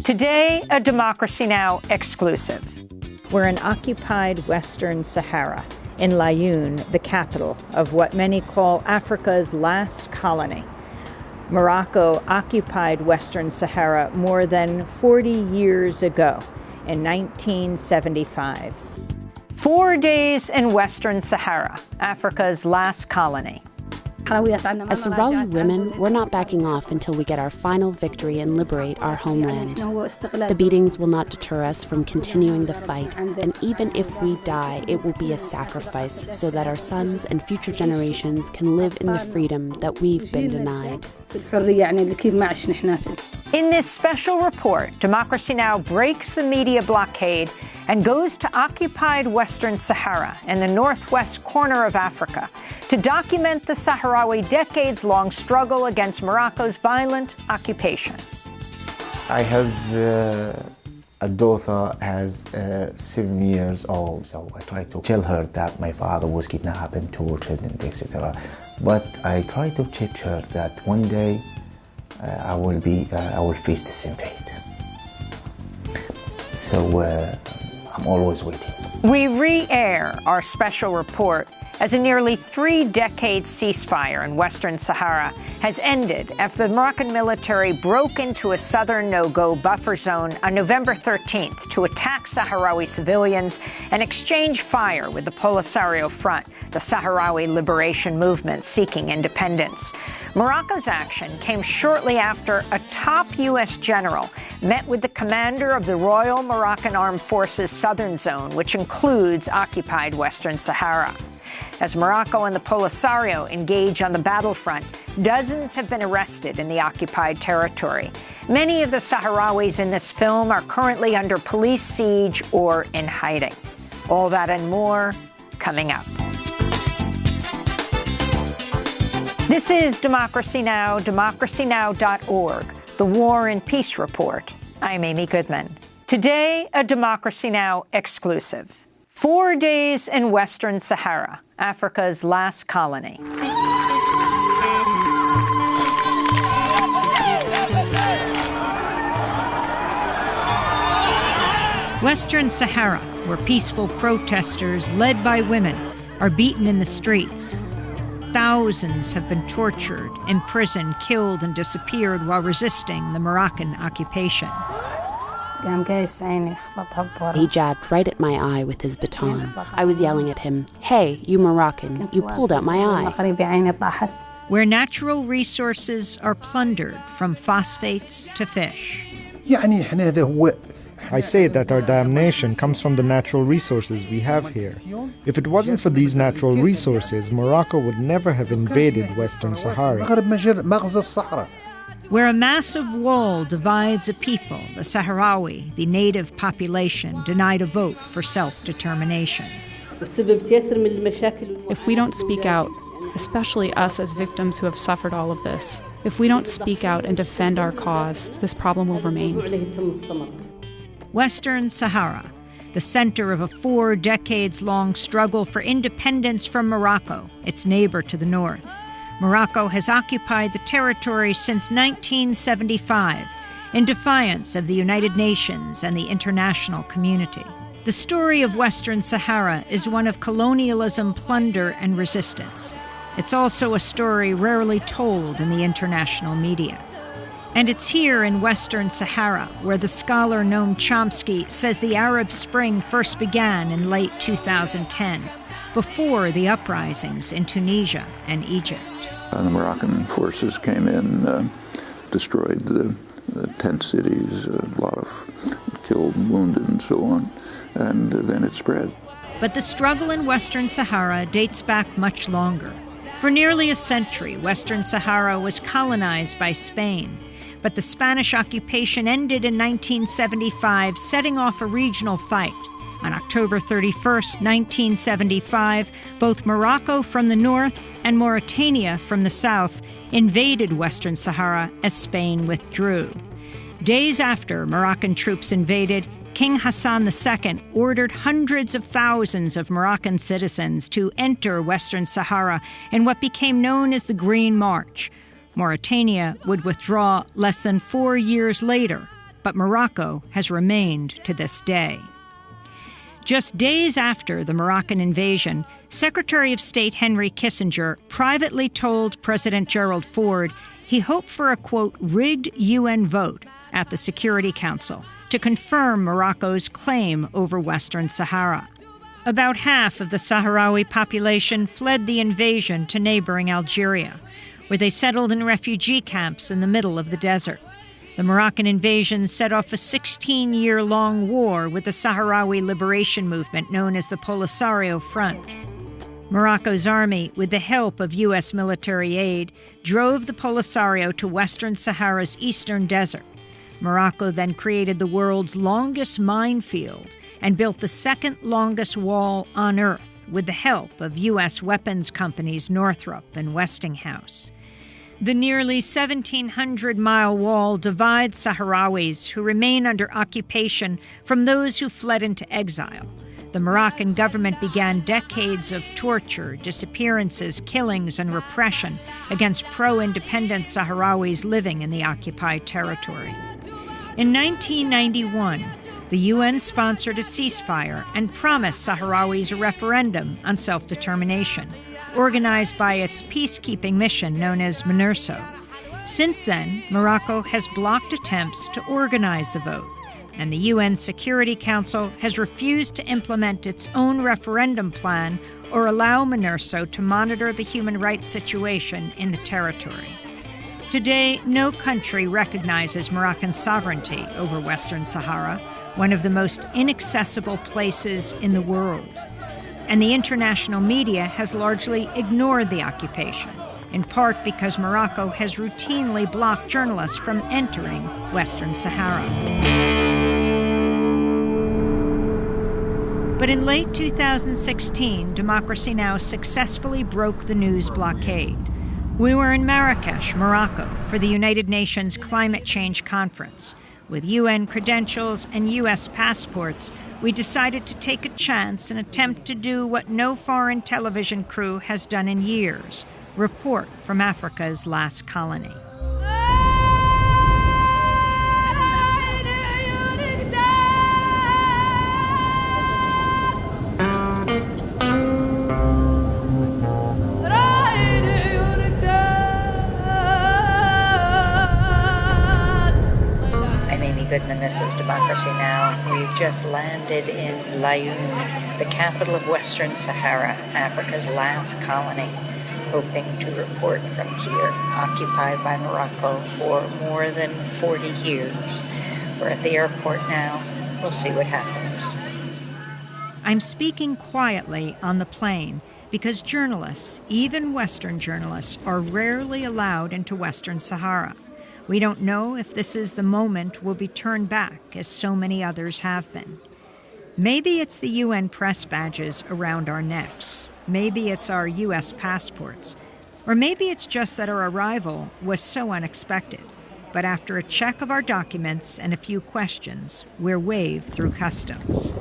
Today, a Democracy Now! Exclusive. We're in occupied Western Sahara, in Laayoune, the capital of what many call Africa's last colony. Morocco occupied Western Sahara more than 40 years ago, in 1975. 4 days in Western Sahara, Africa's last colony. As Sahrawi women, we're not backing off until we get our final victory and liberate our homeland. The beatings will not deter us from continuing the fight, and even if we die, it will be a sacrifice so that our sons and future generations can live in the freedom that we've been denied. In this special report, Democracy Now! Breaks the media blockade and goes to occupied Western Sahara in the northwest corner of Africa to document the Sahrawi decades-long struggle against Morocco's violent occupation. I have a daughter as 7 years old, so I try to tell her that my father was kidnapped and tortured and etc. But I try to teach her that one day I will face the same fate. So I'm always waiting. We re-air our special report as a nearly 3-decade ceasefire in Western Sahara has ended after the Moroccan military broke into a southern no-go buffer zone on November 13th to attack Sahrawi civilians and exchange fire with the Polisario Front, the Sahrawi liberation movement seeking independence. Morocco's action came shortly after a top U.S. general met with the commander of the Royal Moroccan Armed Forces Southern Zone, which includes occupied Western Sahara. As Morocco and the Polisario engage on the battlefront, dozens have been arrested in the occupied territory. Many of the Sahrawis in this film are currently under police siege or in hiding. All that and more coming up. This is Democracy Now!, democracynow.org, the War and Peace Report. I'm Amy Goodman. Today, a Democracy Now! Exclusive. 4 days in Western Sahara, Africa's last colony. Western Sahara, where peaceful protesters, led by women, are beaten in the streets. Thousands have been tortured, imprisoned, killed, and disappeared while resisting the Moroccan occupation. He jabbed right at my eye with his baton. I was yelling at him, "Hey, you Moroccan, you pulled out my eye." Where natural resources are plundered from phosphates to fish. I say that our damnation comes from the natural resources we have here. If it wasn't for these natural resources, Morocco would never have invaded Western Sahara. Where a massive wall divides a people, the Sahrawi, the native population, denied a vote for self-determination. If we don't speak out, especially us as victims who have suffered all of this, if we don't speak out and defend our cause, this problem will remain. Western Sahara, the center of a 4 decades-long struggle for independence from Morocco, its neighbor to the north. Morocco has occupied the territory since 1975 in defiance of the United Nations and the international community. The story of Western Sahara is one of colonialism, plunder, and resistance. It's also a story rarely told in the international media. And it's here in Western Sahara where the scholar Noam Chomsky says the Arab Spring first began in late 2010, before the uprisings in Tunisia and Egypt. The Moroccan forces came in, destroyed the tent cities, a lot of killed, wounded, and so on, and then it spread. But the struggle in Western Sahara dates back much longer. For nearly a century, Western Sahara was colonized by Spain, but the Spanish occupation ended in 1975, setting off a regional fight. On October 31st, 1975, both Morocco from the north and Mauritania from the south invaded Western Sahara as Spain withdrew. Days after Moroccan troops invaded, King Hassan II ordered hundreds of thousands of Moroccan citizens to enter Western Sahara in what became known as the Green March. Mauritania would withdraw less than 4 years later, but Morocco has remained to this day. Just days after the Moroccan invasion, Secretary of State Henry Kissinger privately told President Gerald Ford he hoped for a, quote, rigged UN vote at the Security Council to confirm Morocco's claim over Western Sahara. About half of the Sahrawi population fled the invasion to neighboring Algeria, where they settled in refugee camps in the middle of the desert. The Moroccan invasion set off a 16-year-long war with the Sahrawi liberation movement known as the Polisario Front. Morocco's army, with the help of U.S. military aid, drove the Polisario to Western Sahara's eastern desert. Morocco then created the world's longest minefield and built the second longest wall on Earth with the help of U.S. weapons companies Northrop and Westinghouse. The nearly 1,700-mile wall divides Sahrawis who remain under occupation from those who fled into exile. The Moroccan government began decades of torture, disappearances, killings, and repression against pro-independence Sahrawis living in the occupied territory. In 1991, the UN sponsored a ceasefire and promised Sahrawis a referendum on self-determination, organized by its peacekeeping mission known as MINURSO. Since then, Morocco has blocked attempts to organize the vote, and the UN Security Council has refused to implement its own referendum plan or allow MINURSO to monitor the human rights situation in the territory. Today, no country recognizes Moroccan sovereignty over Western Sahara, one of the most inaccessible places in the world. And the international media has largely ignored the occupation, in part because Morocco has routinely blocked journalists from entering Western Sahara. But in late 2016, Democracy Now! Successfully broke the news blockade. We were in Marrakesh, Morocco, for the United Nations Climate Change Conference. With UN credentials and U.S. passports, we decided to take a chance and attempt to do what no foreign television crew has done in years, report from Africa's last colony. Goodman, this is Democracy Now! We've just landed in Laayoune, the capital of Western Sahara, Africa's last colony, hoping to report from here, occupied by Morocco for more than 40 years. We're at the airport now. We'll see what happens. I'm speaking quietly on the plane because journalists, even Western journalists, are rarely allowed into Western Sahara. We don't know if this is the moment we'll be turned back, as so many others have been. Maybe it's the UN press badges around our necks. Maybe it's our U.S. passports. Or maybe it's just that our arrival was so unexpected. But after a check of our documents and a few questions, we're waved through customs.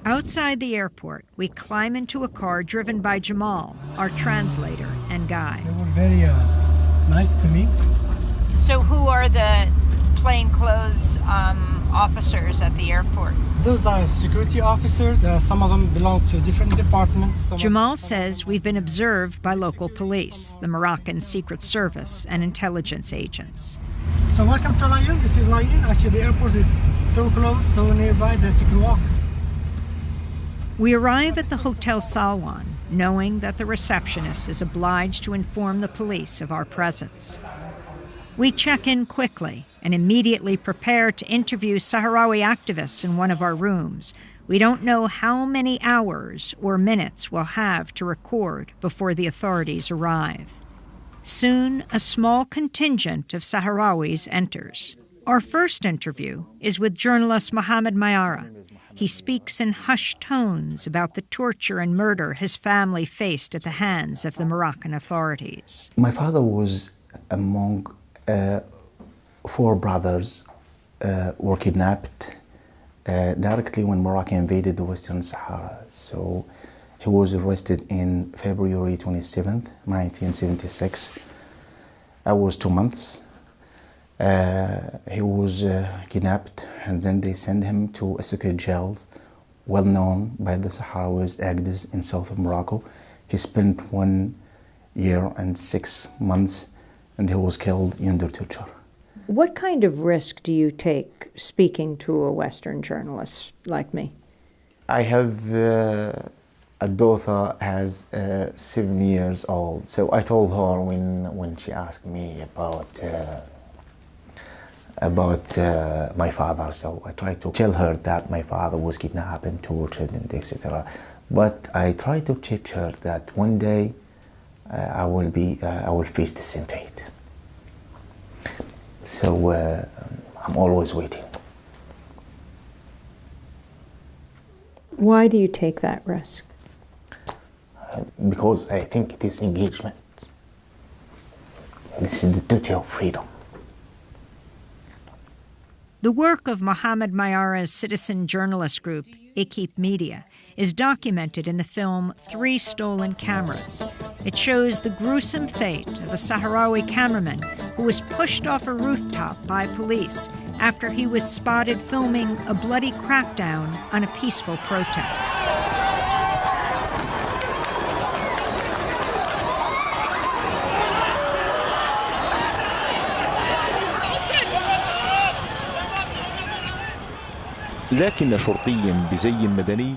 Outside the airport, we climb into a car driven by Jamal, our translator and guide. They were very nice to me. So who are the plainclothes officers at the airport? Those are security officers. Some of them belong to different departments. Jamal says we've been observed by local police, the Moroccan Secret Service, and intelligence agents. So welcome to Laayoune. This is Laayoune. Actually, the airport is so close, so nearby that you can walk. We arrive at the Hotel Salwan, knowing that the receptionist is obliged to inform the police of our presence. We check in quickly and immediately prepare to interview Sahrawi activists in one of our rooms. We don't know how many hours or minutes we'll have to record before the authorities arrive. Soon, a small contingent of Sahrawis enters. Our first interview is with journalist Mohamed Mayara. He speaks in hushed tones about the torture and murder his family faced at the hands of the Moroccan authorities. My father was among 4 brothers were kidnapped directly when Morocco invaded the Western Sahara. So he was arrested in February 27th, 1976. I was 2 months. He was kidnapped, and then they sent him to a secret jail, well known by the Sahrawis, Agdes, in south of Morocco. He spent 1 year and 6 months, and he was killed under torture. What kind of risk do you take speaking to a Western journalist like me? I have a daughter as 7 years old, so I told her when she asked me about my father, so I tried to tell her that my father was kidnapped and tortured and etc. But I tried to teach her that one day I will face the same fate. So I'm always waiting. Why do you take that risk? Because I think it is engagement. This is the duty of freedom. The work of Mohamed Mayara's citizen journalist group, Equipe Media, is documented in the film 3 Stolen Cameras. It shows the gruesome fate of a Sahrawi cameraman who was pushed off a rooftop by police after he was spotted filming a bloody crackdown on a peaceful protest.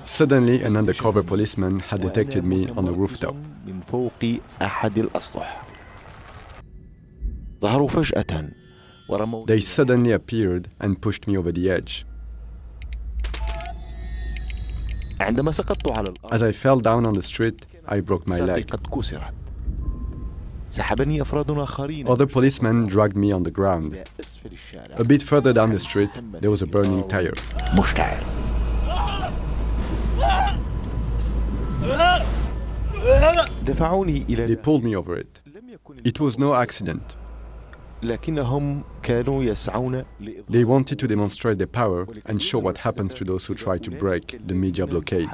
Suddenly, an undercover policeman had detected me on a rooftop. They suddenly appeared and pushed me over the edge. As I fell down on the street, I broke my leg. Other policemen dragged me on the ground. A bit further down the street, there was a burning tire. They pulled me over it. It was no accident. They wanted to demonstrate their power and show what happens to those who try to break the media blockade.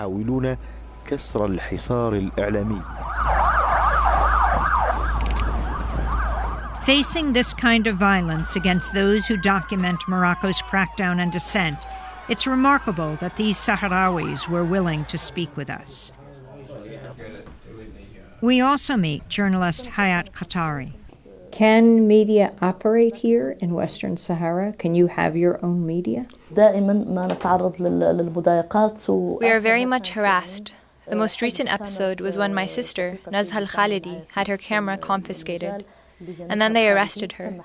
Facing this kind of violence against those who document Morocco's crackdown on dissent, it's remarkable that these Sahrawis were willing to speak with us. We also meet journalist Hayat Qatari. Can media operate here in Western Sahara? Can you have your own media? We are very much harassed. The most recent episode was when my sister, Nazha al-Khalidi, had her camera confiscated. And then they arrested her,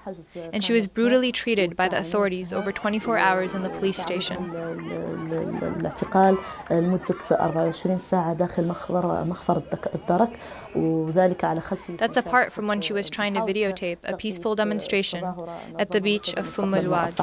and she was brutally treated by the authorities over 24 hours in the police station. That's apart from when she was trying to videotape a peaceful demonstration at the beach of Al Wad.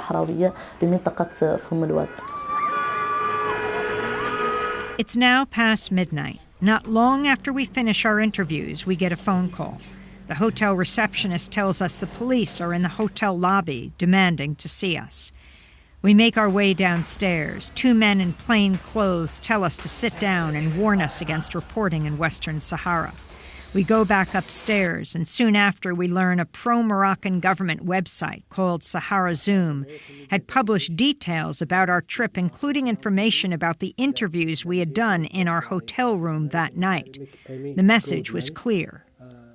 It's now past midnight. Not long after we finish our interviews, we get a phone call. The hotel receptionist tells us the police are in the hotel lobby demanding to see us. We make our way downstairs. 2 men in plain clothes tell us to sit down and warn us against reporting in Western Sahara. We go back upstairs, and soon after we learn a pro-Moroccan government website called Sahara Zoom had published details about our trip, including information about the interviews we had done in our hotel room that night. The message was clear.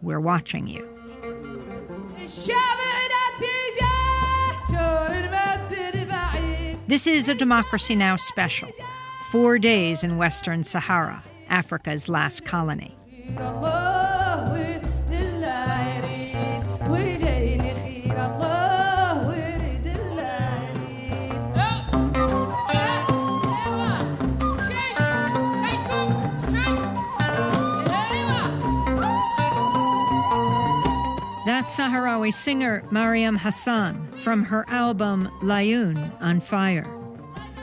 We're watching you. This is a Democracy Now! Special. 4 days in Western Sahara, Africa's last colony. That's Sahrawi singer Mariam Hassan from her album Layoun on Fire.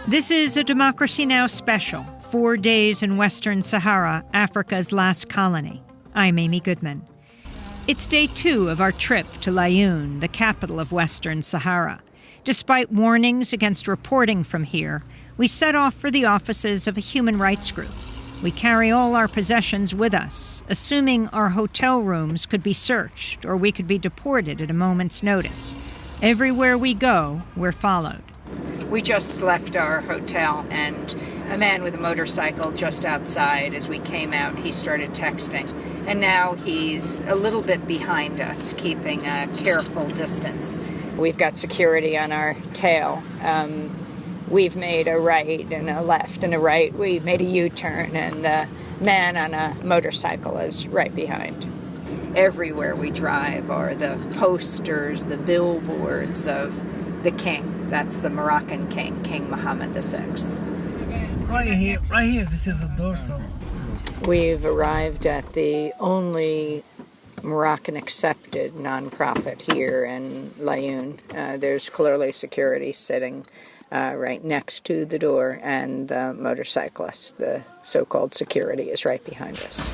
This is a Democracy Now! Special, 4 days in Western Sahara, Africa's last colony. I'm Amy Goodman. It's day 2 of our trip to Layoun, the capital of Western Sahara. Despite warnings against reporting from here, we set off for the offices of a human rights group. We carry all our possessions with us, assuming our hotel rooms could be searched or we could be deported at a moment's notice. Everywhere we go, we're followed. We just left our hotel, and a man with a motorcycle just outside, as we came out, he started texting. And now he's a little bit behind us, keeping a careful distance. We've got security on our tail. We've made a right and a left and a right. We made a U-turn, and the man on a motorcycle is right behind. Everywhere we drive are the posters, the billboards of the king. That's the Moroccan king, King Mohammed VI. Right here, this is the door. So We've arrived at the only Moroccan-accepted nonprofit here in Laayoune. There's clearly security sitting right next to the door, and the motorcyclist, the so-called security, is right behind us.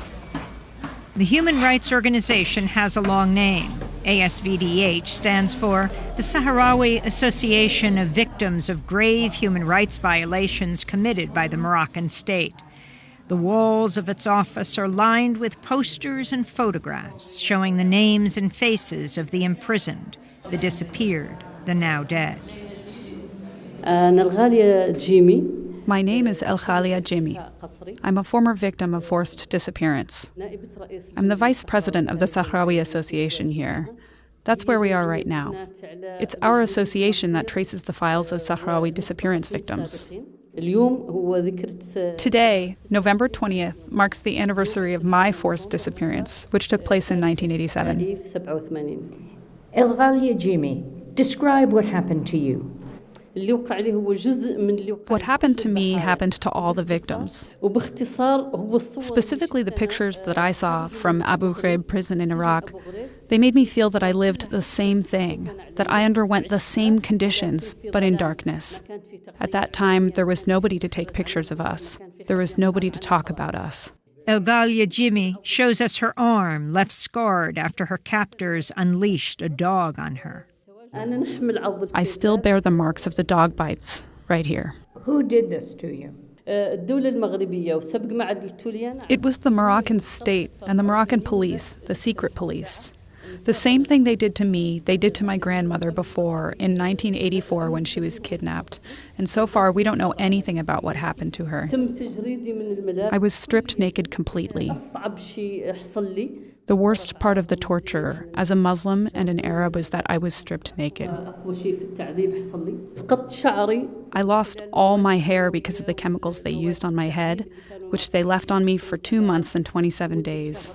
The human rights organization has a long name. ASVDH stands for the Sahrawi Association of Victims of Grave Human Rights Violations Committed by the Moroccan State. The walls of its office are lined with posters and photographs showing the names and faces of the imprisoned, the disappeared, the now dead. My name is El Khalia Jimmy. I'm a former victim of forced disappearance. I'm the vice president of the Sahrawi Association here. That's where we are right now. It's our association that traces the files of Sahrawi disappearance victims. Today, November 20th, marks the anniversary of my forced disappearance, which took place in 1987. El Khalia Jimmy, describe what happened to you. What happened to me happened to all the victims. Specifically, the pictures that I saw from Abu Ghraib prison in Iraq, they made me feel that I lived the same thing, that I underwent the same conditions, but in darkness. At that time, there was nobody to take pictures of us. There was nobody to talk about us. El Khalia Jimmy shows us her arm, left scarred after her captors unleashed a dog on her. I still bear the marks of the dog bites right here. Who did this to you? It was the Moroccan state and the Moroccan police, the secret police. The same thing they did to me, they did to my grandmother before in 1984 when she was kidnapped. And so far, we don't know anything about what happened to her. I was stripped naked completely. The worst part of the torture, as a Muslim and an Arab, is that I was stripped naked. I lost all my hair because of the chemicals they used on my head, which they left on me for 2 months and 27 days.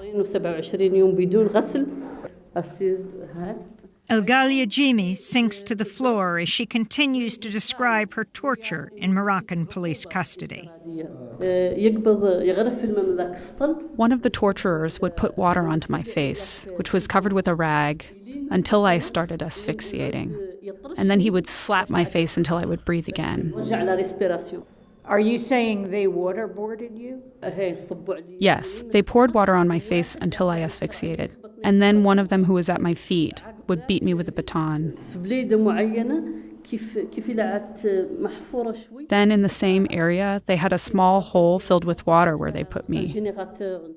El Khalia Jimmy sinks to the floor as she continues to describe her torture in Moroccan police custody. One of the torturers would put water onto my face, which was covered with a rag, until I started asphyxiating. And then he would slap my face until I would breathe again. Are you saying they waterboarded you? Yes, they poured water on my face until I asphyxiated. And then one of them who was at my feet would beat me with a baton. Then in the same area, they had a small hole filled with water where they put me.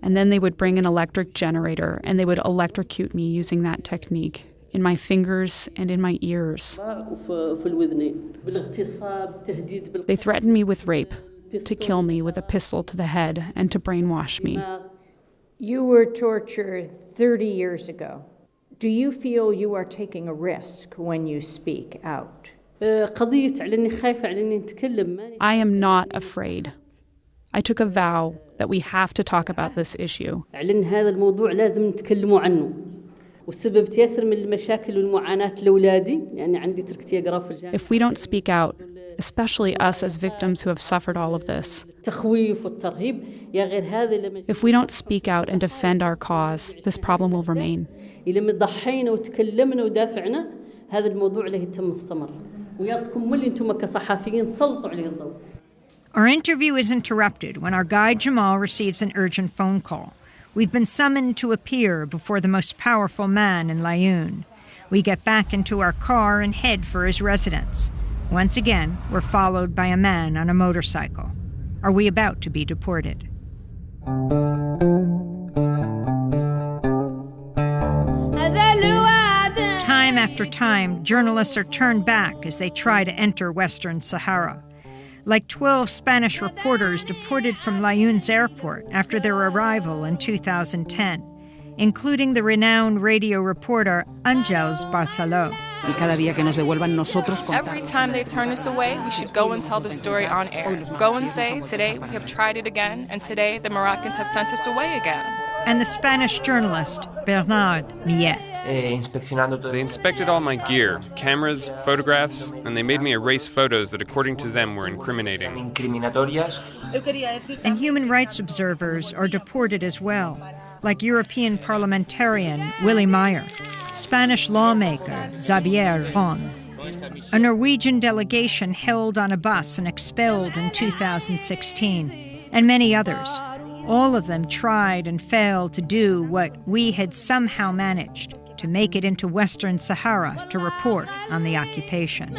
And then they would bring an electric generator and they would electrocute me using that technique in my fingers and in my ears. They threatened me with rape, to kill me with a pistol to the head and to brainwash me. You were tortured 30 years ago. Do you feel you are taking a risk when you speak out? I am not afraid. I took a vow that we have to talk about this issue. If we don't speak out, especially us as victims who have suffered all of this, if we don't speak out and defend our cause, this problem will remain. Our interview is interrupted when our guide Jamal receives an urgent phone call. We've been summoned to appear before the most powerful man in Laayoune. We get back into our car and head for his residence. Once again, we're followed by a man on a motorcycle. Are we about to be deported? Time after time, journalists are turned back as they try to enter Western Sahara. Like 12 Spanish reporters deported from Layun's airport after their arrival in 2010, including the renowned radio reporter Àngels Barceló. Every time they turn us away, we should go and tell the story on air. Go and say, today we have tried it again, and today the Moroccans have sent us away again. And the Spanish journalist Bernard Millet. They inspected all my gear, cameras, photographs, and they made me erase photos that, according to them, were incriminating. And human rights observers are deported as well, like European parliamentarian Willy Meyer, Spanish lawmaker Xavier Ron, a Norwegian delegation held on a bus and expelled in 2016, and many others. All of them tried and failed to do what we had somehow managed, to make it into Western Sahara to report on the occupation.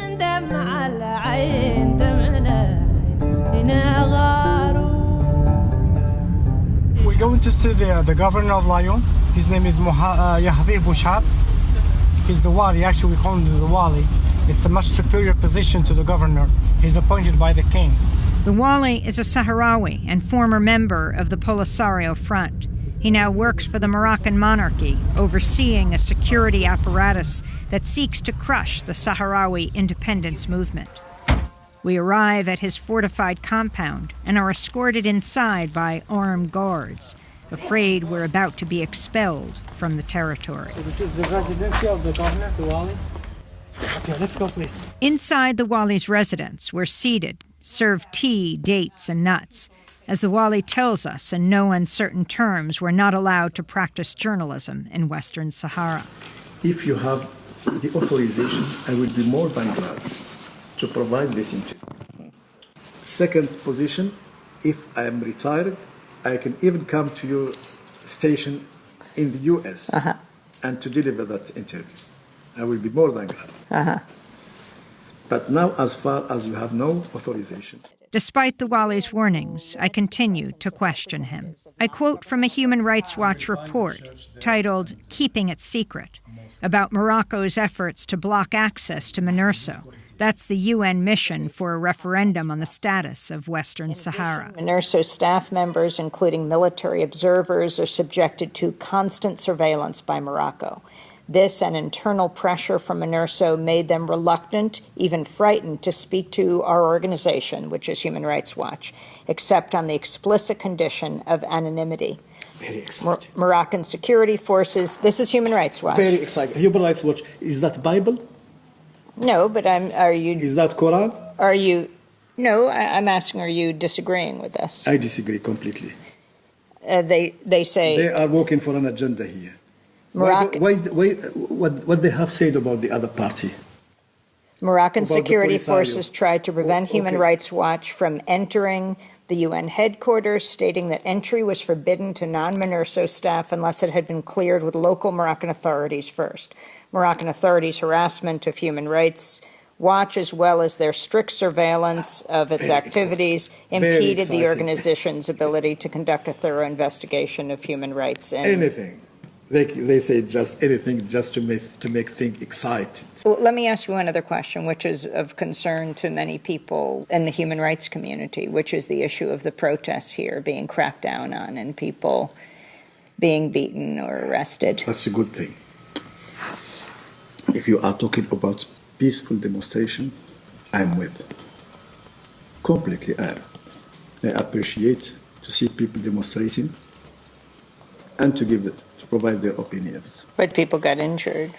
We're going to see the governor of Layun. His name is Yahdi Bouchab. He's the wali. Actually, we call him the wali. It's a much superior position to the governor. He's appointed by the king. The wali is a Sahrawi and former member of the Polisario Front. He now works for the Moroccan monarchy, overseeing a security apparatus that seeks to crush the Sahrawi independence movement. We arrive at his fortified compound and are escorted inside by armed guards, afraid we're about to be expelled from the territory. So this is the residence of the governor, the wali. Okay, let's go, please. Inside the wali's residence, we're seated, served tea, dates, and nuts. As the wali tells us in no uncertain terms, we're not allowed to practice journalism in Western Sahara. If you have the authorization, I will be more than glad to provide this interview. Second position, if I am retired, I can even come to your station in the U.S. And to deliver that interview. I will be more than glad. But now, as far as you have no authorization. Despite the wali's warnings, I continue to question him. I quote from a Human Rights Watch report titled "Keeping It Secret" about Morocco's efforts to block access to MINURSO. That's the UN mission for a referendum on the status of Western Sahara. MINURSO staff members, including military observers, are subjected to constant surveillance by Morocco. This and internal pressure from MINURSO made them reluctant, even frightened, to speak to our organization, which is Human Rights Watch, except on the explicit condition of anonymity. Very exciting. Moroccan security forces, this is Human Rights Watch. Very exciting. Human Rights Watch, is that Bible? No, but are you... Is that Quran? Are you... No, I'm asking, are you disagreeing with this? I disagree completely. They say... They are working for an agenda here. Moroccan, what they have said about the other party? Moroccan security forces tried to prevent Human Rights Watch from entering the UN headquarters, stating that entry was forbidden to non-MINURSO staff unless it had been cleared with local Moroccan authorities first. Moroccan authorities' harassment of Human Rights Watch, as well as their strict surveillance of its activities, impeded the organization's ability to conduct a thorough investigation of human rights. Anything. They say just anything just to make things exciting. Well, let me ask you one other question, which is of concern to many people in the human rights community, which is the issue of the protests here being cracked down on and people being beaten or arrested. That's a good thing. If you are talking about peaceful demonstration, I'm with. Completely am. I appreciate to see people demonstrating and to provide their opinions. But people got injured.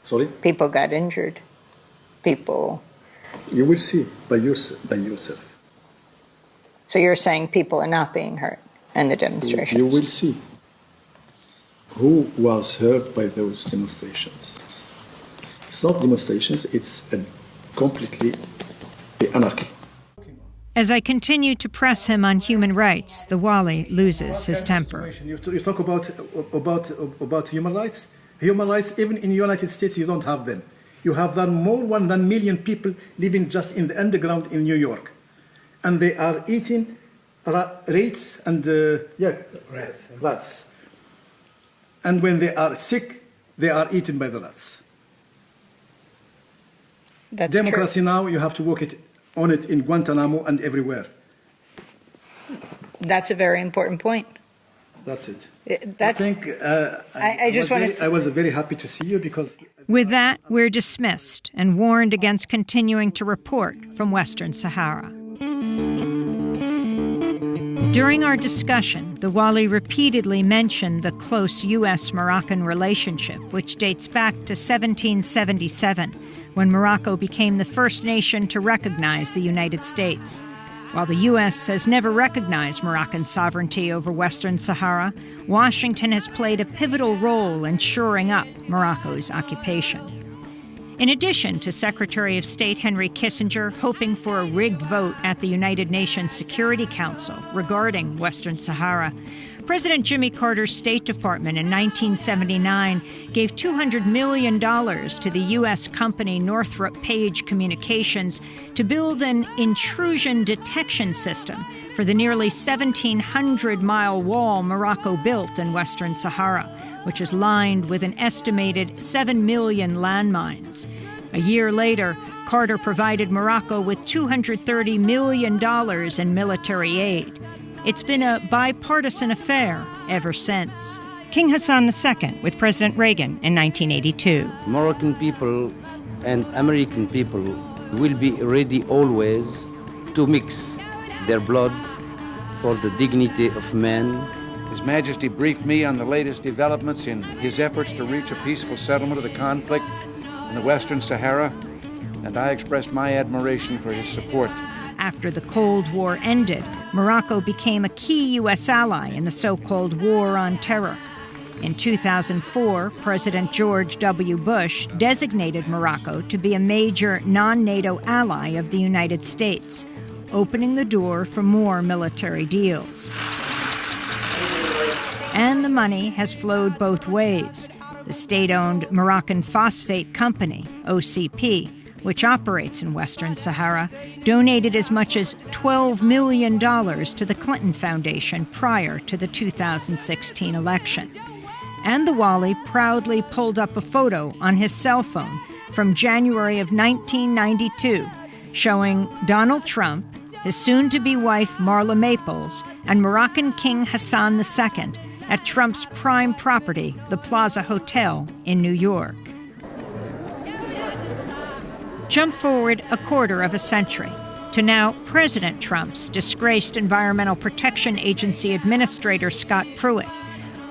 Sorry? People got injured. People... You will see by yourself. So you're saying people are not being hurt in the demonstrations? You will see who was hurt by those demonstrations. It's not demonstrations, it's completely anarchy. As I continue to press him on human rights, the wali loses his temper. You talk about human rights? Human rights, even in the United States, you don't have them. You have more than 1 million people living just in the underground in New York. And they are eating rats and rats. And when they are sick, they are eaten by the rats. That's Democracy true. Now, you have to work on it in Guantanamo and everywhere. That's a very important point. That's it. I was very happy to see you because... With that, we're dismissed and warned against continuing to report from Western Sahara. During our discussion, the Wali repeatedly mentioned the close U.S.-Moroccan relationship, which dates back to 1777, when Morocco became the first nation to recognize the United States. While the U.S. has never recognized Moroccan sovereignty over Western Sahara, Washington has played a pivotal role in shoring up Morocco's occupation. In addition to Secretary of State Henry Kissinger hoping for a rigged vote at the United Nations Security Council regarding Western Sahara, President Jimmy Carter's State Department in 1979 gave $200 million to the U.S. company Northrop Page Communications to build an intrusion detection system for the nearly 1,700-mile wall Morocco built in Western Sahara, which is lined with an estimated 7 million landmines. A year later, Carter provided Morocco with $230 million in military aid. It's been a bipartisan affair ever since. King Hassan II with President Reagan in 1982. Moroccan people and American people will be ready always to mix their blood for the dignity of man. His Majesty briefed me on the latest developments in his efforts to reach a peaceful settlement of the conflict in the Western Sahara, and I expressed my admiration for his support. After the Cold War ended, Morocco became a key U.S. ally in the so-called War on Terror. In 2004, President George W. Bush designated Morocco to be a major non-NATO ally of the United States, opening the door for more military deals. And the money has flowed both ways. The state-owned Moroccan Phosphate Company, OCP, which operates in Western Sahara, donated as much as $12 million to the Clinton Foundation prior to the 2016 election. And the Wali proudly pulled up a photo on his cell phone from January of 1992, showing Donald Trump, his soon-to-be wife Marla Maples, and Moroccan King Hassan II at Trump's prime property, the Plaza Hotel in New York. Jump forward a quarter of a century to now President Trump's disgraced Environmental Protection Agency Administrator Scott Pruitt.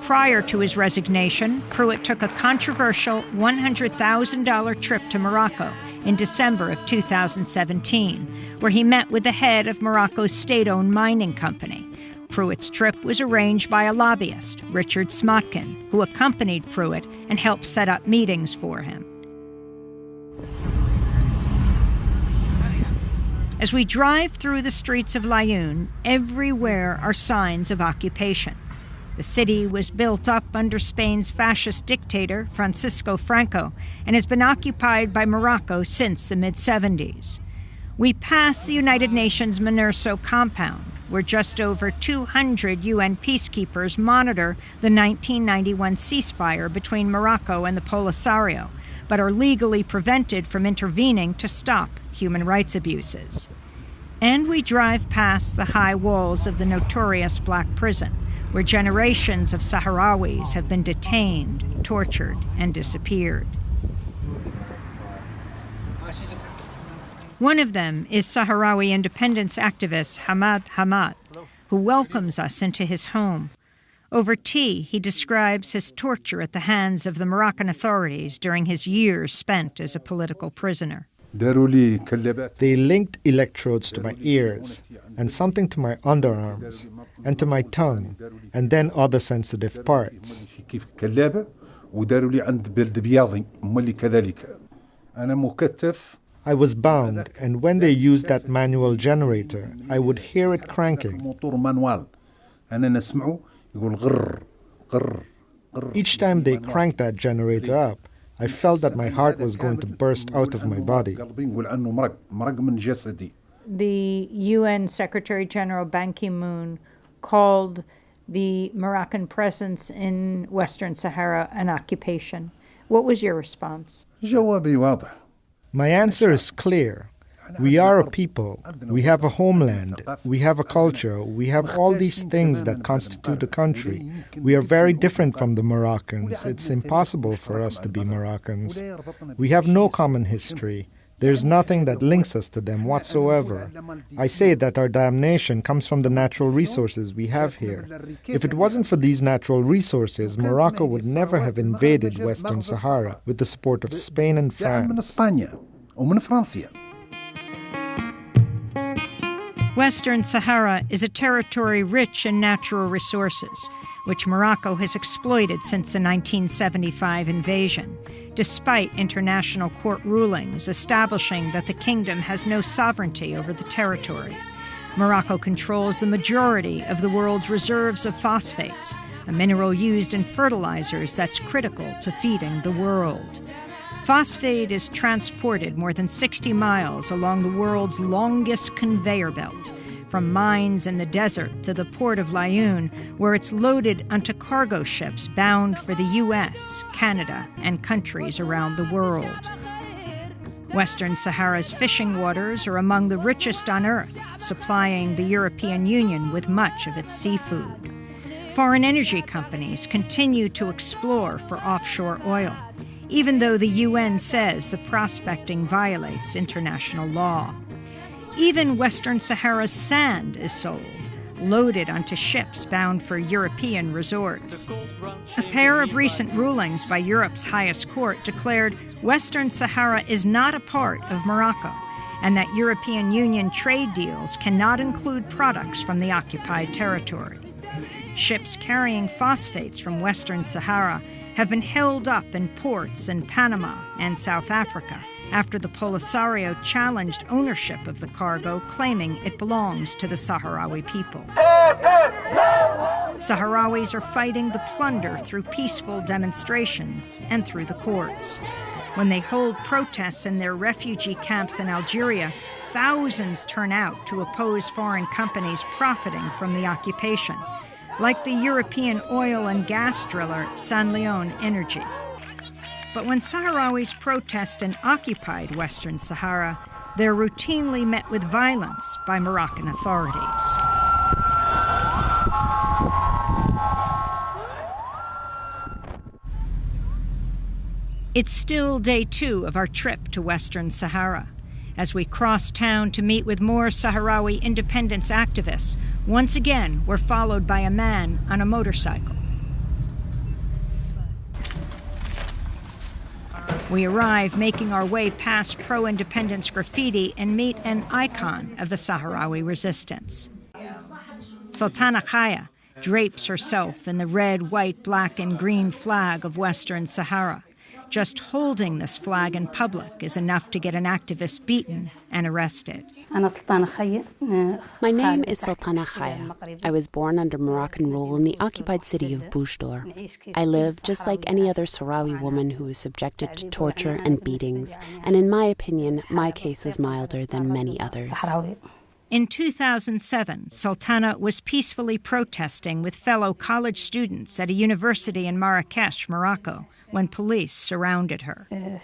Prior to his resignation, Pruitt took a controversial $100,000 trip to Morocco in December of 2017, where he met with the head of Morocco's state-owned mining company. Pruitt's trip was arranged by a lobbyist, Richard Smotkin, who accompanied Pruitt and helped set up meetings for him. As we drive through the streets of Laayoune, everywhere are signs of occupation. The city was built up under Spain's fascist dictator, Francisco Franco, and has been occupied by Morocco since the mid-70s. We pass the United Nations MINURSO compound, where just over 200 UN peacekeepers monitor the 1991 ceasefire between Morocco and the Polisario, but are legally prevented from intervening to stop human rights abuses. And we drive past the high walls of the notorious Black Prison, where generations of Sahrawis have been detained, tortured, and disappeared. One of them is Sahrawi independence activist Hamad Hamad, who welcomes us into his home. Over tea, he describes his torture at the hands of the Moroccan authorities during his years spent as a political prisoner. They linked electrodes to my ears and something to my underarms and to my tongue and then other sensitive parts. I was bound, and when they used that manual generator, I would hear it cranking. Each time they cranked that generator up, I felt that my heart was going to burst out of my body. The UN Secretary General Ban Ki-moon called the Moroccan presence in Western Sahara an occupation. What was your response? My answer is clear. We are a people. We have a homeland. We have a culture. We have all these things that constitute a country. We are very different from the Moroccans. It's impossible for us to be Moroccans. We have no common history. There's nothing that links us to them whatsoever. I say that our damnation comes from the natural resources we have here. If it wasn't for these natural resources, Morocco would never have invaded Western Sahara with the support of Spain and France. Western Sahara is a territory rich in natural resources, which Morocco has exploited since the 1975 invasion, despite international court rulings establishing that the kingdom has no sovereignty over the territory. Morocco controls the majority of the world's reserves of phosphates, a mineral used in fertilizers that's critical to feeding the world. Phosphate is transported more than 60 miles along the world's longest conveyor belt, from mines in the desert to the port of Laayoune, where it's loaded onto cargo ships bound for the U.S., Canada, and countries around the world. Western Sahara's fishing waters are among the richest on Earth, supplying the European Union with much of its seafood. Foreign energy companies continue to explore for offshore oil, even though the UN says the prospecting violates international law. Even Western Sahara's sand is sold, loaded onto ships bound for European resorts. A pair of recent rulings by Europe's highest court declared Western Sahara is not a part of Morocco, and that European Union trade deals cannot include products from the occupied territory. Ships carrying phosphates from Western Sahara have been held up in ports in Panama and South Africa after the Polisario challenged ownership of the cargo, claiming it belongs to the Sahrawi people. Sahrawis are fighting the plunder through peaceful demonstrations and through the courts. When they hold protests in their refugee camps in Algeria, thousands turn out to oppose foreign companies profiting from the occupation, like the European oil and gas driller Sanlion Energy. But when Sahrawis protest in occupied Western Sahara, they're routinely met with violence by Moroccan authorities. It's still day 2 of our trip to Western Sahara. As we cross town to meet with more Sahrawi independence activists, once again we're followed by a man on a motorcycle. We arrive making our way past pro-independence graffiti and meet an icon of the Sahrawi resistance. Sultana Khaya drapes herself in the red, white, black, and green flag of Western Sahara. Just holding this flag in public is enough to get an activist beaten and arrested. My name is Sultana Khaya. I was born under Moroccan rule in the occupied city of Boujdour. I live just like any other Sahrawi woman who was subjected to torture and beatings, and in my opinion, my case was milder than many others. In 2007, Sultana was peacefully protesting with fellow college students at a university in Marrakesh, Morocco, when police surrounded her. May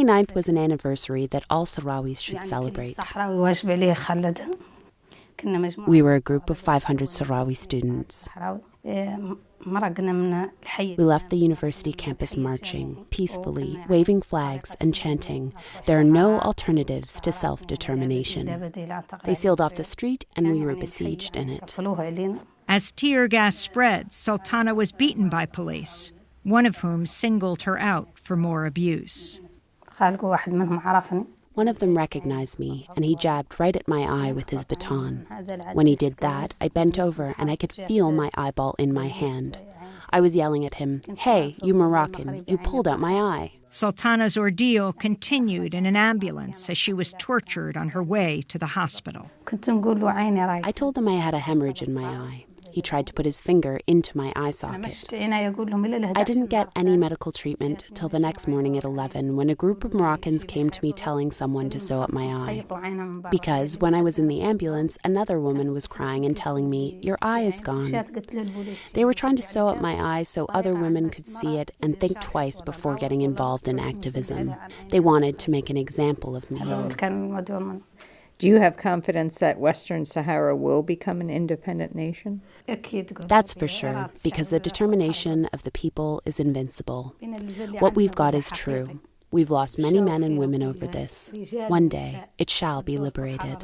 9th was an anniversary that all Sahrawis should celebrate. We were a group of 500 Sahrawi students. We left the university campus marching, peacefully, waving flags and chanting, "There are no alternatives to self-determination." They sealed off the street and we were besieged in it. As tear gas spread, Sultana was beaten by police, one of whom singled her out for more abuse. One of them recognized me, and he jabbed right at my eye with his baton. When he did that, I bent over and I could feel my eyeball in my hand. I was yelling at him, "Hey, you Moroccan, you pulled out my eye." Sultana's ordeal continued in an ambulance as she was tortured on her way to the hospital. I told them I had a hemorrhage in my eye. He tried to put his finger into my eye socket. I didn't get any medical treatment till the next morning at 11 when a group of Moroccans came to me telling someone to sew up my eye. Because when I was in the ambulance, another woman was crying and telling me, "Your eye is gone." They were trying to sew up my eye so other women could see it and think twice before getting involved in activism. They wanted to make an example of me. Do you have confidence that Western Sahara will become an independent nation? That's for sure, because the determination of the people is invincible. What we've got is true. We've lost many men and women over this. One day, it shall be liberated.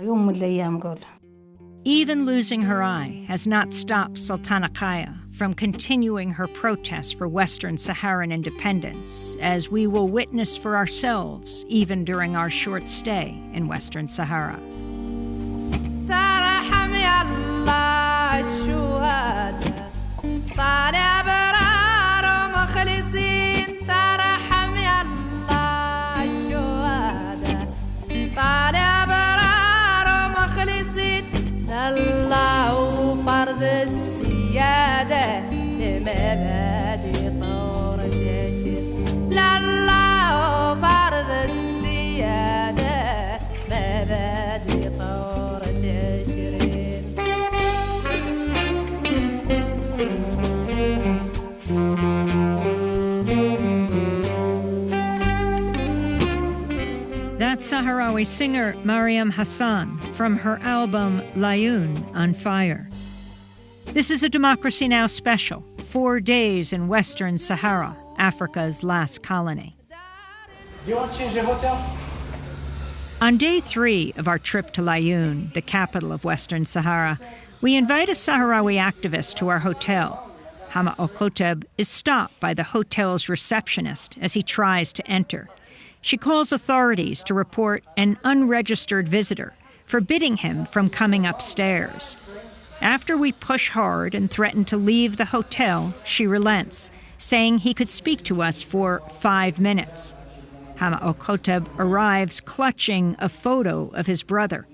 Even losing her eye has not stopped Sultana Kaya from continuing her protests for Western Saharan independence, as we will witness for ourselves even during our short stay in Western Sahara. الله فرض السيادة لمبادئ ثورة عشرين لله فرض السيادة مبادئ ثورة عشرين. That's Sahrawi singer Mariam Hassan from her album Layoun on Fire. This is a Democracy Now! Special, 4 days in Western Sahara, Africa's last colony. Do you want to change the hotel? On day 3 of our trip to Layoun, the capital of Western Sahara, we invite a Sahrawi activist to our hotel. Hama Okoteb is stopped by the hotel's receptionist as he tries to enter. She calls authorities to report an unregistered visitor, forbidding him from coming upstairs. After we push hard and threaten to leave the hotel, she relents, saying he could speak to us for 5 minutes. Hama Okoteb arrives clutching a photo of his brother,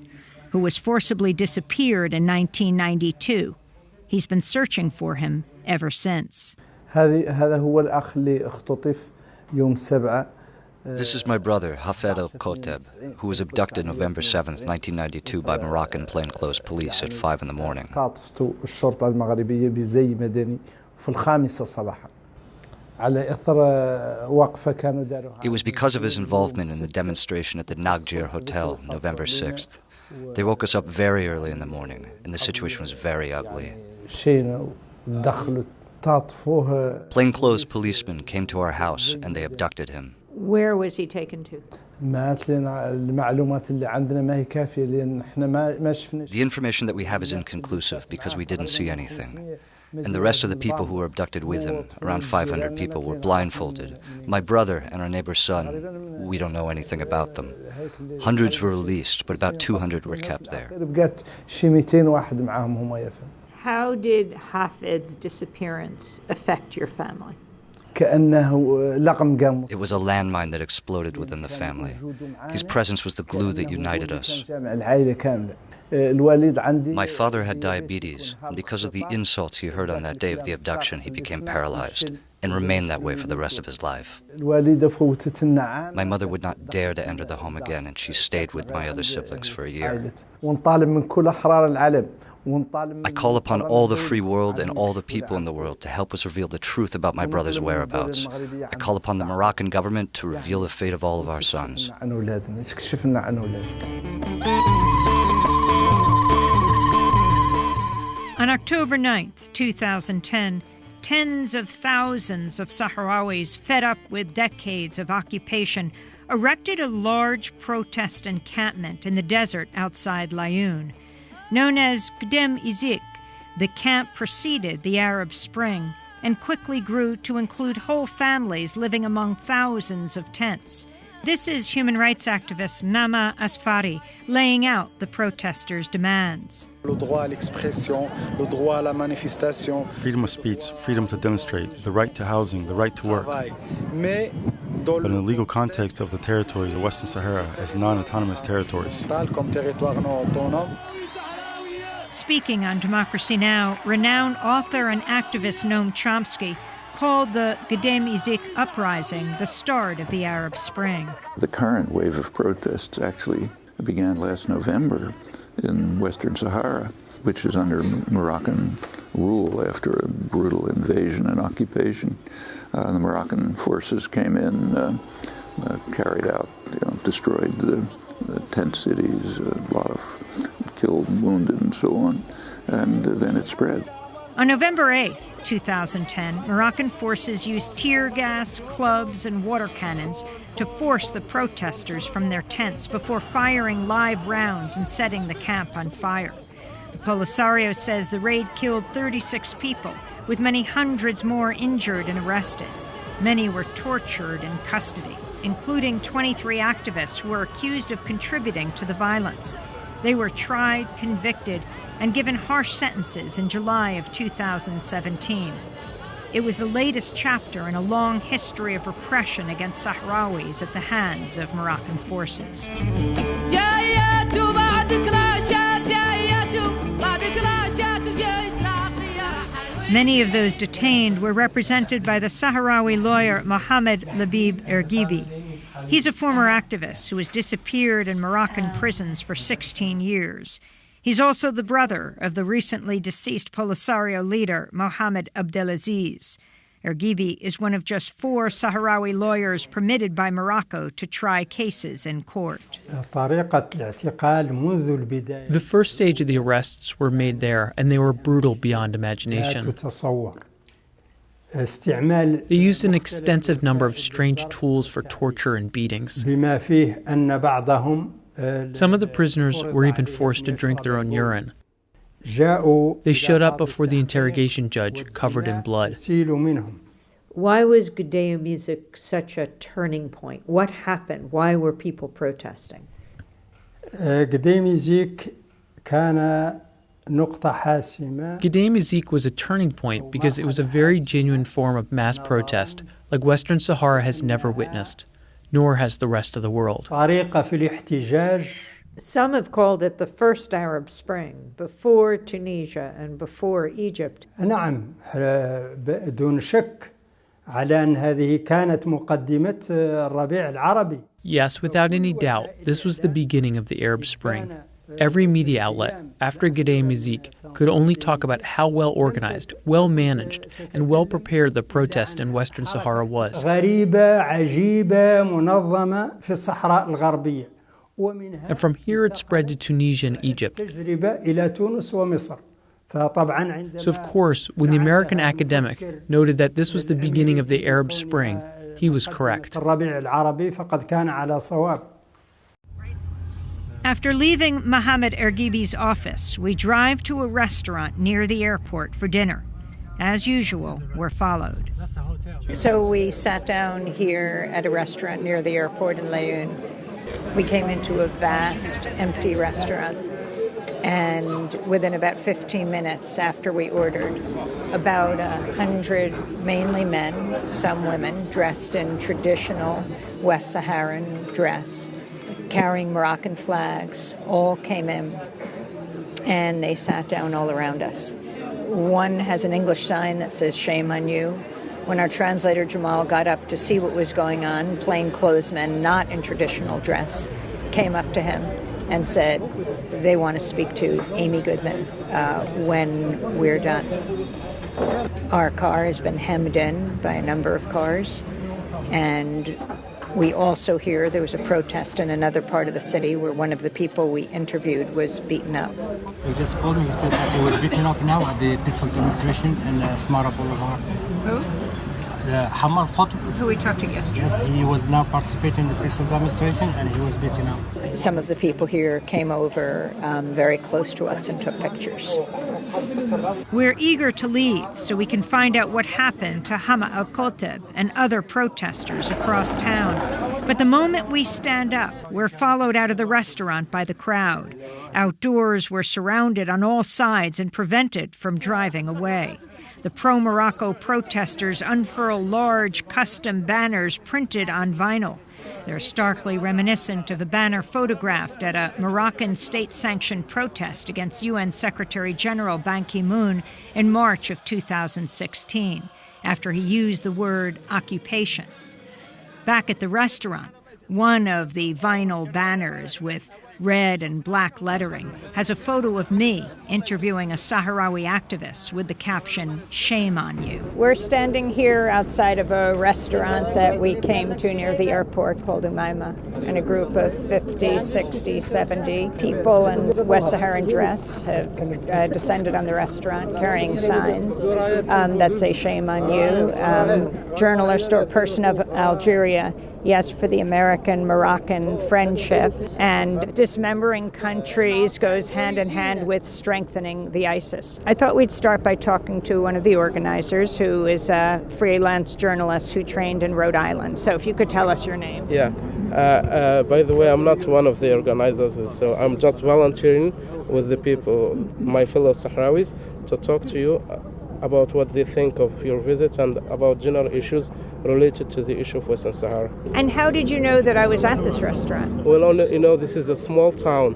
who was forcibly disappeared in 1992. He's been searching for him ever since. This is my brother, Hafed El-Koteb, who was abducted November 7, 1992 by Moroccan plainclothes police at 5 in the morning. It was because of his involvement in the demonstration at the Nagir Hotel, November 6th. They woke us up very early in the morning, and the situation was very ugly. Plainclothes policemen came to our house, and they abducted him. Where was he taken to? The information that we have is inconclusive because we didn't see anything. And the rest of the people who were abducted with him, around 500 people, were blindfolded. My brother and our neighbor's son, we don't know anything about them. Hundreds were released, but about 200 were kept there. How did Hafed's disappearance affect your family? It was a landmine that exploded within the family. His presence was the glue that united us. My father had diabetes, and because of the insults he heard on that day of the abduction, he became paralyzed and remained that way for the rest of his life. My mother would not dare to enter the home again, and she stayed with my other siblings for a year. I call upon all the free world and all the people in the world to help us reveal the truth about my brother's whereabouts. I call upon the Moroccan government to reveal the fate of all of our sons. On October 9th, 2010, tens of thousands of Sahrawis fed up with decades of occupation erected a large protest encampment in the desert outside Layoun. Known as Gdem Izik, the camp preceded the Arab Spring and quickly grew to include whole families living among thousands of tents. This is human rights activist Nama Asfari laying out the protesters' demands. Freedom of speech, freedom to demonstrate, the right to housing, the right to work. But in the legal context of the territories of Western Sahara as non-autonomous territories. Speaking on Democracy Now!, renowned author and activist Noam Chomsky called the Gedem Izik uprising the start of the Arab Spring. The current wave of protests actually began last November in Western Sahara, which is under Moroccan rule after a brutal invasion and occupation. The Moroccan forces came in, carried out, destroyed the tent cities, a lot of killed, wounded, and so on, and then it spread. On November 8th, 2010, Moroccan forces used tear gas, clubs, and water cannons to force the protesters from their tents before firing live rounds and setting the camp on fire. The Polisario says the raid killed 36 people, with many hundreds more injured and arrested. Many were tortured in custody, including 23 activists who were accused of contributing to the violence. They were tried, convicted, and given harsh sentences in July of 2017. It was the latest chapter in a long history of repression against Sahrawis at the hands of Moroccan forces. Many of those detained were represented by the Sahrawi lawyer Mohamed Labib Erghibi. He's a former activist who has disappeared in Moroccan prisons for 16 years. He's also the brother of the recently deceased Polisario leader, Mohamed Abdelaziz. Erghibi is one of just 4 Sahrawi lawyers permitted by Morocco to try cases in court. The first stage of the arrests were made there, and they were brutal beyond imagination. They used an extensive number of strange tools for torture and beatings. Some of the prisoners were even forced to drink their own urine. They showed up before the interrogation judge, covered in blood. Why was Gedem Izik such a turning point? What happened? Why were people protesting? Gedem Izik was a turning point because it was a very genuine form of mass protest, like Western Sahara has never witnessed, nor has the rest of the world. Some have called it the first Arab Spring, before Tunisia and before Egypt. Yes, without any doubt, this was the beginning of the Arab Spring. Every media outlet, after Gedem Izik, could only talk about how well organized, well managed, and well prepared the protest in Western Sahara was. And from here it spread to Tunisia and Egypt. So of course, when the American academic noted that this was the beginning of the Arab Spring, he was correct. After leaving Mohamed Erghibi's office, we drive to a restaurant near the airport for dinner. As usual, we're followed. So we sat down here at a restaurant near the airport in Laayoune. We came into a vast, empty restaurant. And within about 15 minutes after we ordered, about 100, mainly men, some women, dressed in traditional West Saharan dress, carrying Moroccan flags, all came in, and they sat down all around us. One has an English sign that says, "Shame on you." When our translator Jamal got up to see what was going on, plainclothes men, not in traditional dress, came up to him and said, they want to speak to Amy Goodman when we're done. Our car has been hemmed in by a number of cars, and we also hear there was a protest in another part of the city where one of the people we interviewed was beaten up. He just called me. He said that he was beaten up now at the peaceful demonstration in Smara Boulevard. Who? Hamal Khotb. Who we talked to yesterday. Yes, he was now participating in the peaceful demonstration and he was beaten up. Some of the people here came over very close to us and took pictures. We're eager to leave so we can find out what happened to Hama al-Khotb and other protesters across town. But the moment we stand up, we're followed out of the restaurant by the crowd. Outdoors, we're surrounded on all sides and prevented from driving away. The pro-Morocco protesters unfurl large custom banners printed on vinyl. They're starkly reminiscent of a banner photographed at a Moroccan state-sanctioned protest against UN Secretary General Ban Ki-moon in March of 2016, after he used the word occupation. Back at the restaurant, one of the vinyl banners with red and black lettering has a photo of me interviewing a Sahrawi activist with the caption, "Shame on you." We're standing here outside of a restaurant that we came to near the airport called Umaima, and a group of 50, 60, 70 people in West Saharan dress have descended on the restaurant carrying signs that say "Shame on you." Journalist or person of Algeria, yes, for the American-Moroccan friendship, and dismembering countries goes hand in hand with strengthening the ISIS. I thought we'd start by talking to one of the organizers, who is a freelance journalist who trained in Rhode Island. So if you could tell us your name. Yeah. By the way, I'm not one of the organizers, so I'm just volunteering with the people, my fellow Sahrawis, to talk to you about what they think of your visit and about general issues related to the issue of Western Sahara. And how did you know that I was at this restaurant? Well, this is a small town,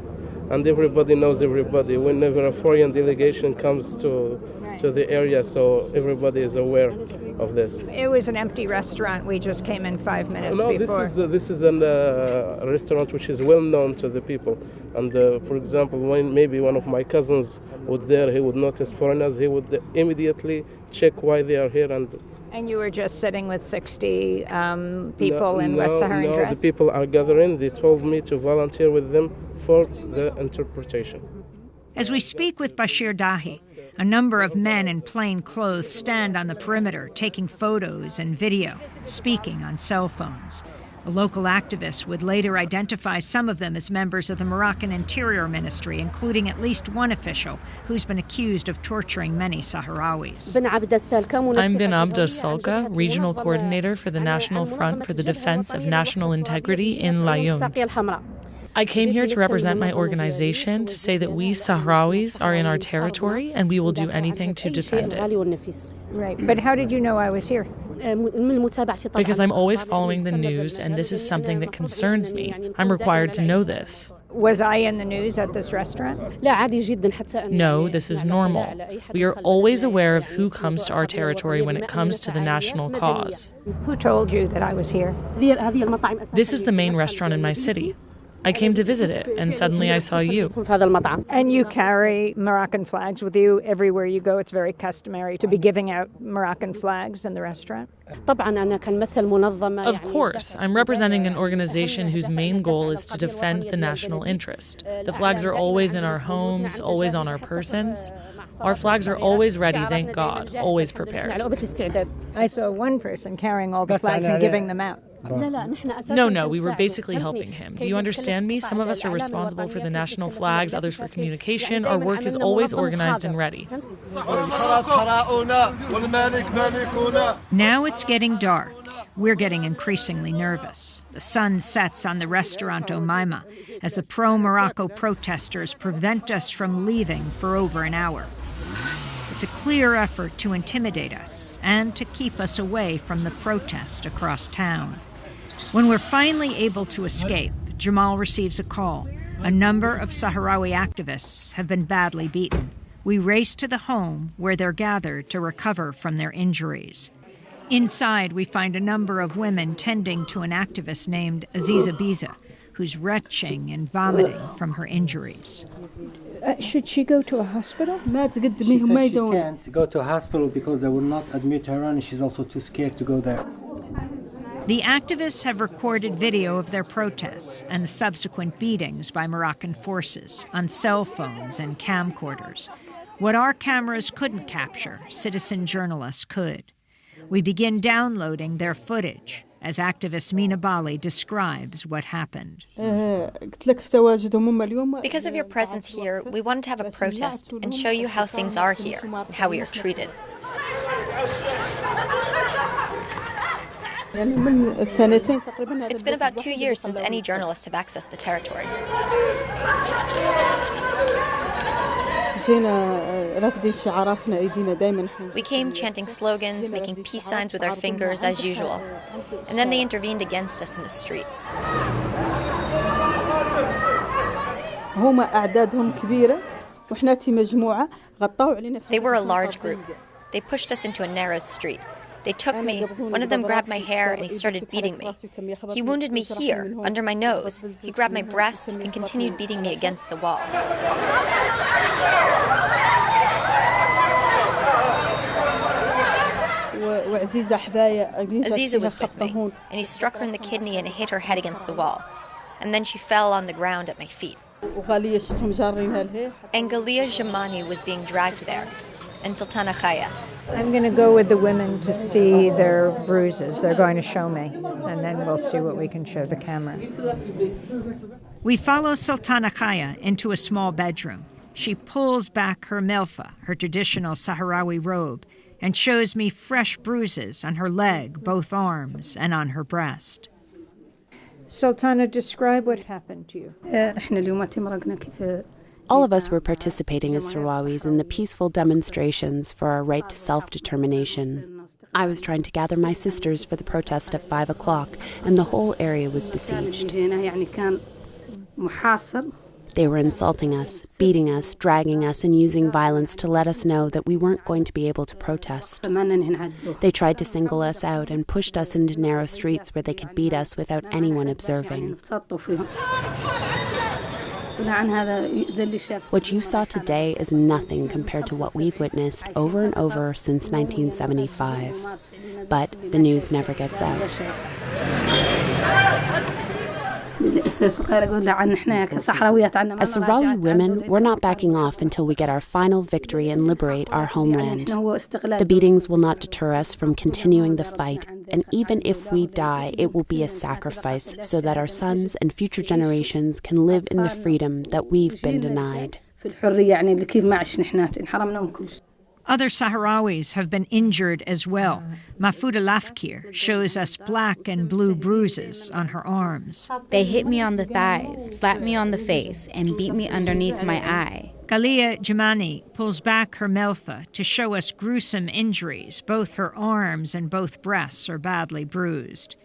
and everybody knows everybody. Whenever a foreign delegation comes to the area, so everybody is aware of this. It was an empty restaurant. We just came in 5 minutes before. This is a restaurant which is well known to the people. And for example, when maybe one of my cousins was there, he would notice foreigners. He would immediately check why they are here. And you were just sitting with 60 people in West Saharan dress? No, the people are gathering. They told me to volunteer with them for the interpretation. As we speak with Bashir Dahi, a number of men in plain clothes stand on the perimeter, taking photos and video, speaking on cell phones. A local activist would later identify some of them as members of the Moroccan Interior Ministry, including at least one official who's been accused of torturing many Sahrawis. I'm bin Abdas Salka, regional coordinator for the National Front for the Defense of National Integrity in Laayoune. I came here to represent my organization to say that we Sahrawis are in our territory and we will do anything to defend it. Right, but how did you know I was here? Because I'm always following the news and this is something that concerns me. I'm required to know this. Was I in the news at this restaurant? No, this is normal. We are always aware of who comes to our territory when it comes to the national cause. Who told you that I was here? This is the main restaurant in my city. I came to visit it, and suddenly I saw you. And you carry Moroccan flags with you everywhere you go. It's very customary to be giving out Moroccan flags in the restaurant. Of course. I'm representing an organization whose main goal is to defend the national interest. The flags are always in our homes, always on our persons. Our flags are always ready, thank God, always prepared. I saw one person carrying all the flags and giving them out. No, we were basically helping him. Do you understand me? Some of us are responsible for the national flags, others for communication. Our work is always organized and ready. Now it's getting dark. We're getting increasingly nervous. The sun sets on the restaurant Umaima as the pro-Morocco protesters prevent us from leaving for over an hour. It's a clear effort to intimidate us and to keep us away from the protest across town. When we're finally able to escape, Jamal receives a call. A number of Sahrawi activists have been badly beaten. We race to the home where they're gathered to recover from their injuries. Inside, we find a number of women tending to an activist named Aziza Biza, who's retching and vomiting from her injuries. Should she go to a hospital? She said she can't go to a hospital because they will not admit her, and she's also too scared to go there. The activists have recorded video of their protests and the subsequent beatings by Moroccan forces on cell phones and camcorders. What our cameras couldn't capture, citizen journalists could. We begin downloading their footage as activist Mina Bali describes what happened. Because of your presence here, we wanted to have a protest and show you how things are here and how we are treated. It's been about 2 years since any journalists have accessed the territory. We came chanting slogans, making peace signs with our fingers as usual. And then they intervened against us in the street. They were a large group. They pushed us into a narrow street. They took me. One of them grabbed my hair and he started beating me. He wounded me here, under my nose. He grabbed my breast and continued beating me against the wall. Aziza was with me, and he struck her in the kidney and hit her head against the wall. And then she fell on the ground at my feet. And Galia Jamani was being dragged there, and Sultana Khaya. I'm going to go with the women to see their bruises. They're going to show me, and then we'll see what we can show the camera. We follow Sultana Khaya into a small bedroom. She pulls back her milfa, her traditional Sahrawi robe, and shows me fresh bruises on her leg, both arms, and on her breast. Sultana, describe what happened to you. All of us were participating as Sahrawis in the peaceful demonstrations for our right to self-determination. I was trying to gather my sisters for the protest at 5 o'clock, and the whole area was besieged. They were insulting us, beating us, dragging us, and using violence to let us know that we weren't going to be able to protest. They tried to single us out and pushed us into narrow streets where they could beat us without anyone observing. What you saw today is nothing compared to what we've witnessed over and over since 1975. But the news never gets out. As Sahrawi women, we're not backing off until we get our final victory and liberate our homeland. The beatings will not deter us from continuing the fight, and even if we die, it will be a sacrifice so that our sons and future generations can live in the freedom that we've been denied. Other Sahrawis have been injured as well. Mahfouda Lafkir shows us black and blue bruises on her arms. They hit me on the thighs, slapped me on the face, and beat me underneath my eye. Galia Jamani pulls back her melfa to show us gruesome injuries. Both her arms and both breasts are badly bruised.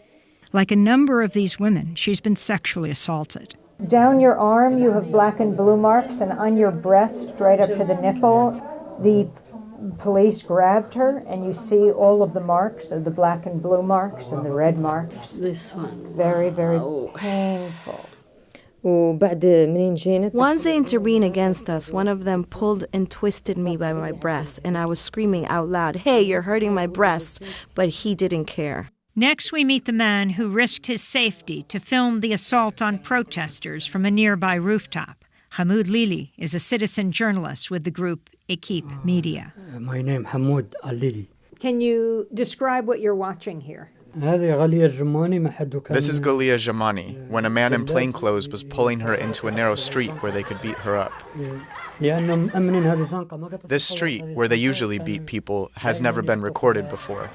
Like a number of these women, she's been sexually assaulted. Down your arm, you have black and blue marks, and on your breast, right up to the nipple, the police grabbed her, and you see all of the marks of the black and blue marks and the red marks. This one. Very, very painful. Once they intervened against us, one of them pulled and twisted me by my breast, and I was screaming out loud, "Hey, you're hurting my breast," but he didn't care. Next, we meet the man who risked his safety to film the assault on protesters from a nearby rooftop. Hamoud Lili is a citizen journalist with the group Equipe Media. My name Hamoud Lili. Can you describe what you're watching here? This is Galia Jamani, when a man in plainclothes was pulling her into a narrow street where they could beat her up. This street, where they usually beat people, has never been recorded before.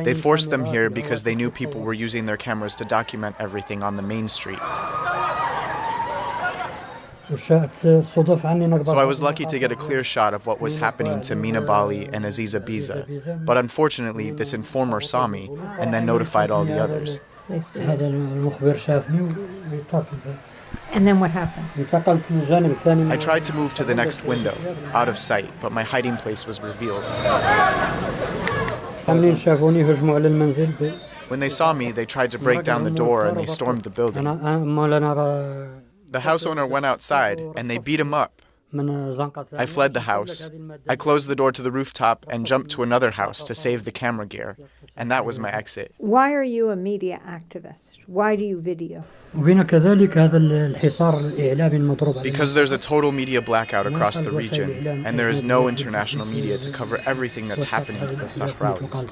They forced them here because they knew people were using their cameras to document everything on the main street. So I was lucky to get a clear shot of what was happening to Mina Bali and Aziza Biza, but unfortunately this informer saw me and then notified all the others. And then what happened? I tried to move to the next window, out of sight, but my hiding place was revealed. When they saw me, they tried to break down the door and they stormed the building. The house owner went outside and they beat him up. I fled the house. I closed the door to the rooftop and jumped to another house to save the camera gear, and that was my exit. Why are you a media activist? Why do you video? Because there's a total media blackout across the region, and there is no international media to cover everything that's happening to the Sahrawis.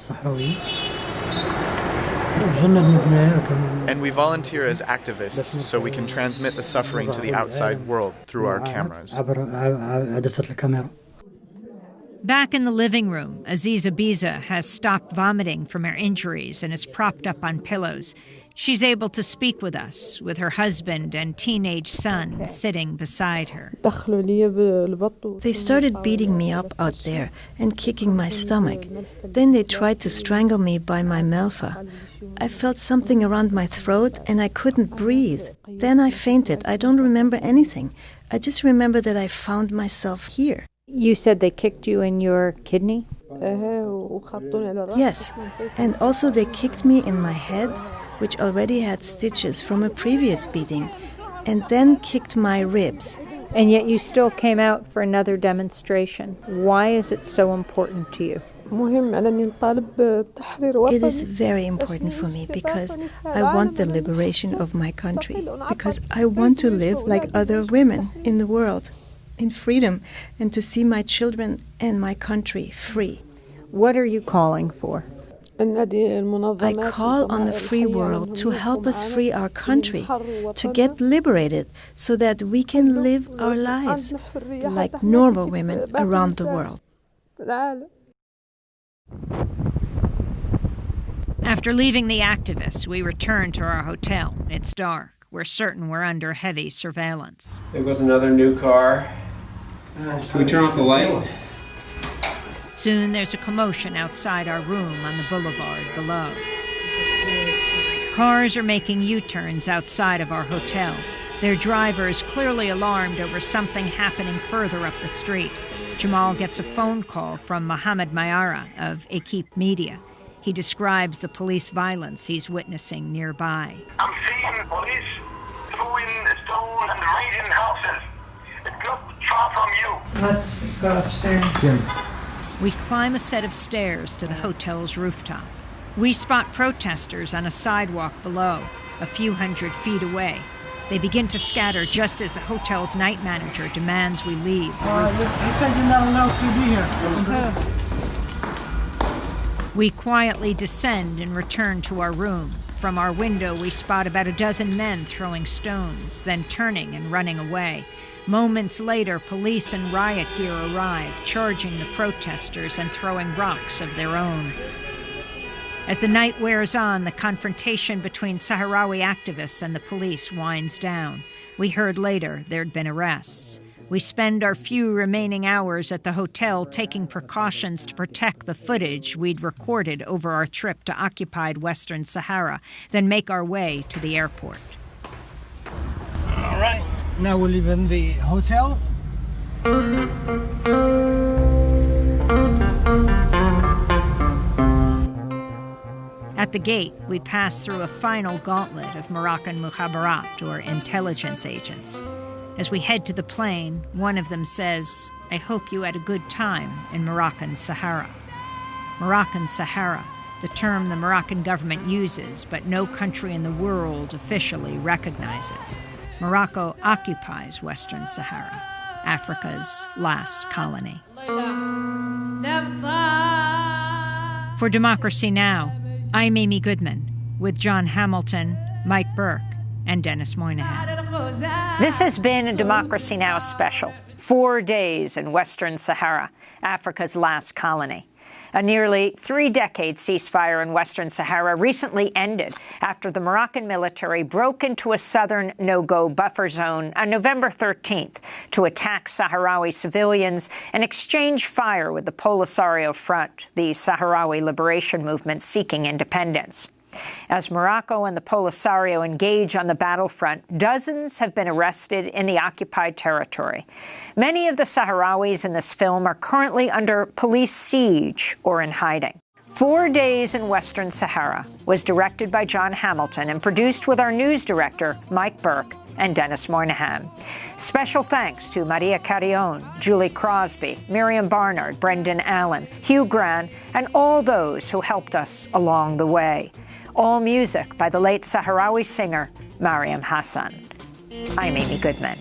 And we volunteer as activists so we can transmit the suffering to the outside world through our cameras. Back in the living room, Aziza Biza has stopped vomiting from her injuries and is propped up on pillows. She's able to speak with us, with her husband and teenage son sitting beside her. They started beating me up out there and kicking my stomach. Then they tried to strangle me by my melfa. I felt something around my throat and I couldn't breathe. Then I fainted. I don't remember anything. I just remember that I found myself here. You said they kicked you in your kidney? Yes, and also they kicked me in my head, which already had stitches from a previous beating, and then kicked my ribs. And yet you still came out for another demonstration. Why is it so important to you? It is very important for me because I want the liberation of my country, because I want to live like other women in the world, in freedom, and to see my children and my country free. What are you calling for? I call on the free world to help us free our country, to get liberated so that we can live our lives like normal women around the world. After leaving the activists, we returned to our hotel. It's dark. We're certain we're under heavy surveillance. There goes another new car. Can we turn off the light? Soon there's a commotion outside our room on the boulevard below. Cars are making U-turns outside of our hotel. Their driver is clearly alarmed over something happening further up the street. Jamal gets a phone call from Mohammed Mayara of Equipe Media. He describes the police violence he's witnessing nearby. I'm seeing police throwing stones and raiding houses. It's not far from you. Let's go upstairs. We climb a set of stairs to the hotel's rooftop. We spot protesters on a sidewalk below, a few hundred feet away. They begin to scatter just as the hotel's night manager demands we leave. He said you're not allowed to be here. We quietly descend and return to our room. From our window, we spot about a dozen men throwing stones, then turning and running away. Moments later, police and riot gear arrive, charging the protesters and throwing rocks of their own. As the night wears on, the confrontation between Sahrawi activists and the police winds down. We heard later there'd been arrests. We spend our few remaining hours at the hotel taking precautions to protect the footage we'd recorded over our trip to occupied Western Sahara, then make our way to the airport. All right, now we live in the hotel. At the gate, we pass through a final gauntlet of Moroccan mukhabarat, or intelligence agents. As we head to the plane, one of them says, "I hope you had a good time in Moroccan Sahara." Moroccan Sahara, the term the Moroccan government uses, but no country in the world officially recognizes. Morocco occupies Western Sahara, Africa's last colony. For Democracy Now!, I'm Amy Goodman, with John Hamilton, Mike Burke, and Dennis Moynihan. This has been a Democracy Now! Special. 4 days in Western Sahara, Africa's last colony. A nearly 3-decade ceasefire in Western Sahara recently ended after the Moroccan military broke into a southern no-go buffer zone on November 13th to attack Sahrawi civilians and exchange fire with the Polisario Front, the Sahrawi liberation movement seeking independence. As Morocco and the Polisario engage on the battlefront, dozens have been arrested in the occupied territory. Many of the Sahrawis in this film are currently under police siege or in hiding. 4 Days in Western Sahara was directed by John Hamilton and produced with our news director, Mike Burke, and Dennis Moynihan. Special thanks to Maria Carrion, Julie Crosby, Miriam Barnard, Brendan Allen, Hugh Grant, and all those who helped us along the way. All music by the late Sahrawi singer Mariam Hassan. I'm Amy Goodman.